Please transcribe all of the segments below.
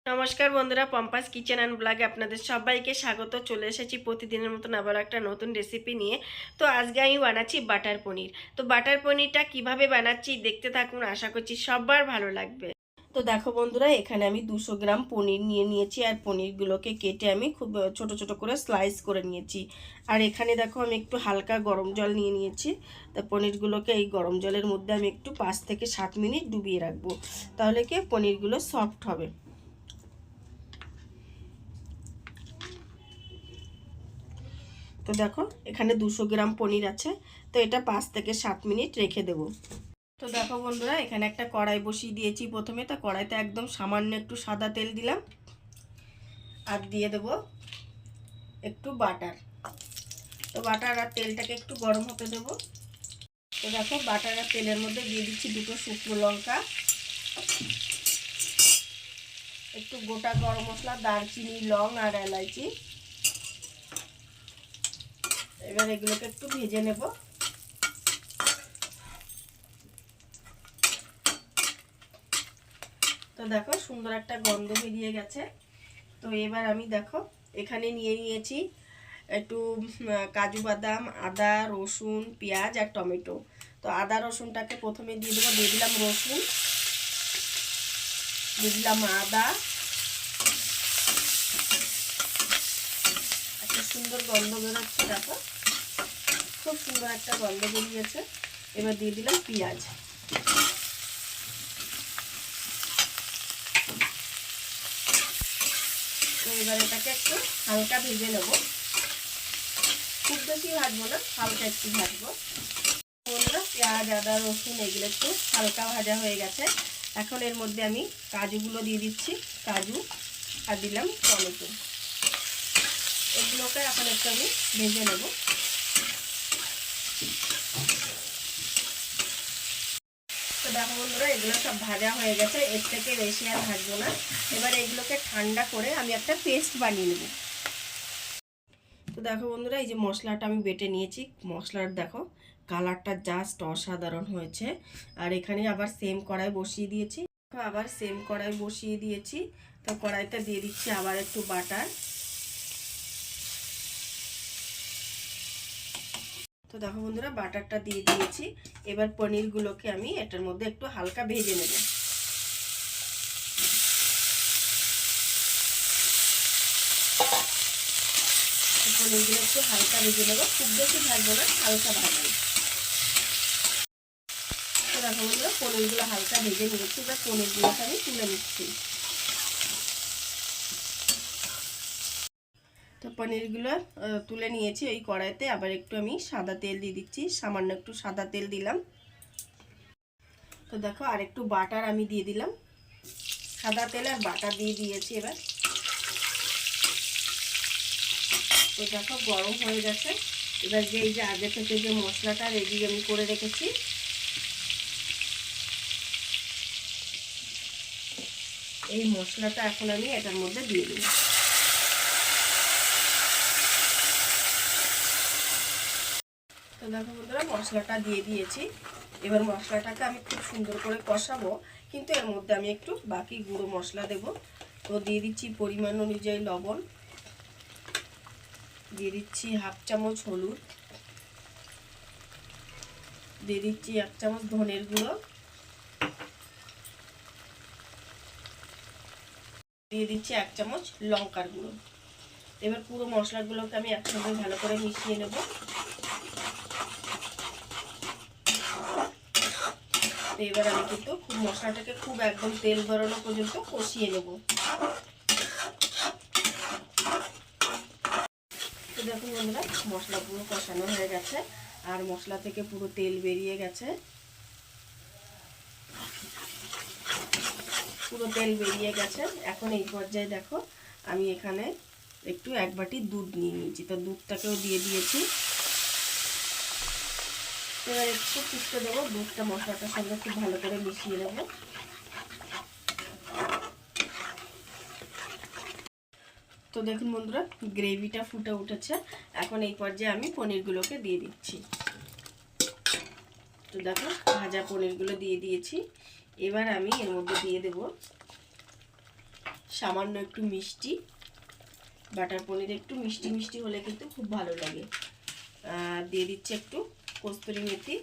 নমস্কার বন্ধুরা, পম্পাস kitchen and ব্লগে আপনাদের সবাইকে স্বাগত। চলে এসেছি প্রতিদিনের মতন আবার একটা নতুন রেসিপি নিয়ে। তো আজকে আমি বানাচ্ছি বাটার পনির। তো বাটার পনিরটা কিভাবে বানাচ্ছি দেখতে থাকুন, আশা করছি সবার ভালো লাগবে। তো দেখো বন্ধুরা, এখানে আমি 200 গ্রাম পনির নিয়ে নিয়েছি, আর পনিরগুলোকে কেটে আমি খুব ছোট ছোট করে স্লাইস করে নিয়েছি। আর এখানে দেখো আমি একটু হালকা গরম জল নিয়ে নিয়েছি। তা পনিরগুলোকে এই গরম জলের মধ্যে আমি একটু 5 থেকে 7 মিনিট ডুবিয়ে রাখবো, তাহলে কি পনিরগুলো সফট হবে। তো দেখো এখানে 200 গ্রাম পনির আছে, তো এটা 5 থেকে 7 মিনিট রেখে দেব। তো দেখো বন্ধুরা, এখানে একটা কড়াই বসিয়ে দিয়েছি। প্রথমে তো কড়াইতে একদম সামান্য একটু সাদা তেল দিলাম, আর দিয়ে দেব একটু বাটার। তো বাটার আর তেলটাকে একটু গরম হতে দেব। তো দেখো বাটার আর তেলের মধ্যে দিয়ে দিচ্ছি 2টো শুকনো লঙ্কা, একটু গোটা গরম মশলা, দারচিনি, লং আর এলাচি। এবার এগুলোকে একটু ভেজে নেব। তো দেখো সুন্দর একটা গন্ধ বেরিয়ে গেছে। তো এবার আমি দেখো এখানে নিয়ে নিয়েছি একটু কাজু বাদাম, আদা, রসুন, পেঁয়াজ আর টমেটো। তো আদা রসুনটাকে প্রথমে দিয়ে দেবো। দিয়ে দিলাম রসুন, দিয়ে দিলাম আদা। একটা সুন্দর গন্ধ বেরোচ্ছে, দেখো খুব সুন্দর একটা গন্ধ বেরিয়েছে। এবার দিয়ে দিলাম পেঁয়াজ। তো এবার এটাকে একটু হালকা ভেজে নেব, খুব বেশি ভাজবো না, হালকা একটু ভাজবো। পেঁয়াজ, আদা, রসুন এগুলো একটু হালকা ভাজা হয়ে গেছে। এখন এর মধ্যে আমি কাজুগুলো দিয়ে দিচ্ছি, কাজু, আর দিলাম টমেটো। এগুলোকে এখন একটু আমি ভেজে নেব। তো দেখো বন্ধুরা, এগুলো সব ভাজা হয়ে গেছে, এর থেকে বেশি আর ভাজবো না। এবার এগুলোকে ঠান্ডা করে আমি একটা পেস্ট বানিয়ে নেব। তো দেখো বন্ধুরা, এই যে মশলাটা আমি বেটে নিয়েছি, মশলার দেখো কালারটা জাস্ট অসাধারণ হয়েছে। আর এখানে আবার সেম কড়াই বসিয়ে দিয়েছি। আবার সেম কড়াই বসিয়ে দিয়েছি। তো কড়াইতে দিয়ে দিচ্ছি আবার একটু বাটার। তো দেখো বন্ধুরা, বাটারটা দিয়ে দিয়েছি। এবার পনিরগুলোকে আমি এটার মধ্যে একটু হালকা ভেজে নেব। পনিরগুলো একটু হালকা ভেজে নেবো, খুব বেশি ভাজবো না, হালকা ভাজবো। তো দেখো বন্ধুরা, পনিরগুলো হালকা ভেজে নিয়েছি। এবার পনিরগুলোকে আমি তুলে নিচ্ছি। তো পনিরগুলো তুলে নিয়েছি। ওই কড়াইতে আবার একটু আমি সাদা তেল দিয়ে দিচ্ছি, সামান্য একটু সাদা তেল দিলাম। তো দেখো আর একটু বাটার আমি দিয়ে দিলাম, সাদা তেল আর বাটার দিয়ে দিয়েছি। এবার তো দেখো গরম হয়ে গেছে। এবার যে এই যে আগে থেকে যে মশলাটা রেডি আমি করে রেখেছি, এই মশলাটা এখন আমি এটার মধ্যে দিয়ে দেব। তো দেখো বন্ধুরা, মশলাটা দিয়ে দিয়েছি। এবার মশলাটাকে আমি খুব সুন্দর করে কষাবো, কিন্তু এর মধ্যে আমি একটু বাকি গুঁড়ো মশলা দেব। তো দিয়ে দিচ্ছি পরিমাণ অনুযায়ী লবণ, দিয়ে দিচ্ছি 1/2 চামচ হলুদ, দিয়ে দিচ্ছি 1 চামচ ধনের গুঁড়ো, দিয়ে দিচ্ছি 1 চামচ লঙ্কার গুঁড়ো। এবার পুরো মশলাগুলোকে আমি একসঙ্গে ভালো করে মিশিয়ে নেব। এবার আমি কিন্তু মশলাটাকে খুব একদম তেল বেরোনো পর্যন্ত কষিয়ে নেব। তো দেখুন বন্ধুরা, মশলা পুরো কষানো হয়ে গেছে, আর মশলা থেকে পুরো তেল বেরিয়ে গেছে। পুরো তেল বেরিয়ে গেছে। এখন এই পর্যায়ে দেখো আমি এখানে একটু 1 বাটি দুধ নিয়ে নিয়েছি। তো দুধটাকেও দিয়ে দিয়েছি। এবার একটু ফুটতে দেবো, দুধটা মশলাটার সঙ্গে খুব ভালো করে মিশিয়ে নেব। তো দেখুন বন্ধুরা, গ্রেভিটা ফুটে উঠেছে। এখন এই পর্যায়ে আমি পনিরগুলোকে দিয়ে দিচ্ছি। তো দেখো ভাজা পনিরগুলো দিয়ে দিয়েছি। এবার আমি এর মধ্যে দিয়ে দেব সামান্য একটু মিষ্টি, বাটার পনির একটু মিষ্টি মিষ্টি হলে কিন্তু খুব ভালো লাগে। দিয়ে দিচ্ছি একটু কস্তুরি মেথি,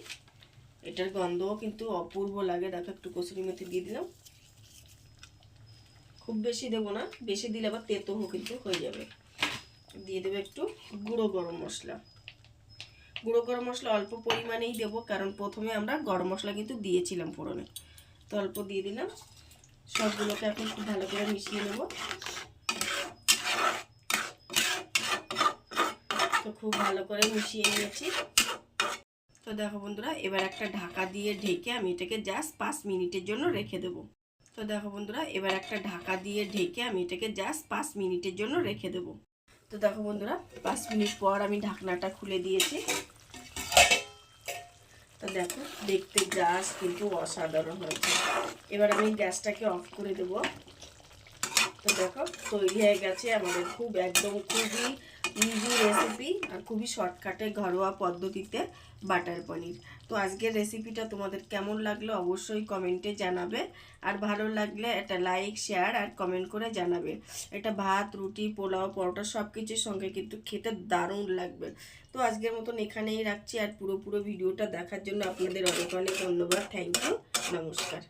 এটার গন্ধও কিন্তু অপূর্ব লাগে। দেখো একটু কসুরি মেথি দিয়ে দিলাম, খুব বেশি দেবো না, বেশি দিলে আবার তেতো কিন্তু হয়ে যাবে। দিয়ে দেবো একটু গুঁড়ো গরম মশলা। গুঁড়ো গরম মশলা অল্প পরিমাণেই দেবো, কারণ প্রথমে আমরা গরম মশলা কিন্তু দিয়েছিলাম ফোড়নে, তো অল্প দিয়ে দিলাম। সবগুলোকে এখন খুব ভালো করে মিশিয়ে নেব। তো খুব ভালো করে মিশিয়ে নিয়েছি। তো দেখো বন্ধুরা, এবার একটা ঢাকা দিয়ে ঢেকে আমি এটাকে জাস্ট 5 মিনিটের জন্য রেখে দেবো। তো দেখো বন্ধুরা, এবার একটা ঢাকা দিয়ে ঢেকে আমি এটাকে জাস্ট 5 মিনিটের জন্য রেখে দেবো। তো দেখো বন্ধুরা, 5 মিনিট পর আমি ঢাকনাটা খুলে দিয়েছি। তো দেখো দেখতে জাস্ট কিন্তু অসাধারণ হয়েছে। এবার আমি গ্যাসটাকে অফ করে দেবো। তো দেখো তৈরি হয়ে গেছে আমাদের একদম খুবই ইজি রেসিপি আর খুবই শর্টকাটে ঘরোয়া পদ্ধতিতে বাটার পনির। তো আজকের রেসিপিটা তোমাদের কেমন লাগলো অবশ্যই কমেন্টে জানাবে, আর ভালো লাগলে একটা লাইক শেয়ার আর কমেন্ট করে জানাবে। এটা ভাত, রুটি, পোলাও, পরোটা সব কিছুর সঙ্গে কিন্তু খেতে দারুণ লাগবে। তো আজকের মতন এখানেই রাখছি, আর পুরো ভিডিওটা দেখার জন্য আপনাদের অনেক অনেক ধন্যবাদ। থ্যাংক ইউ, নমস্কার।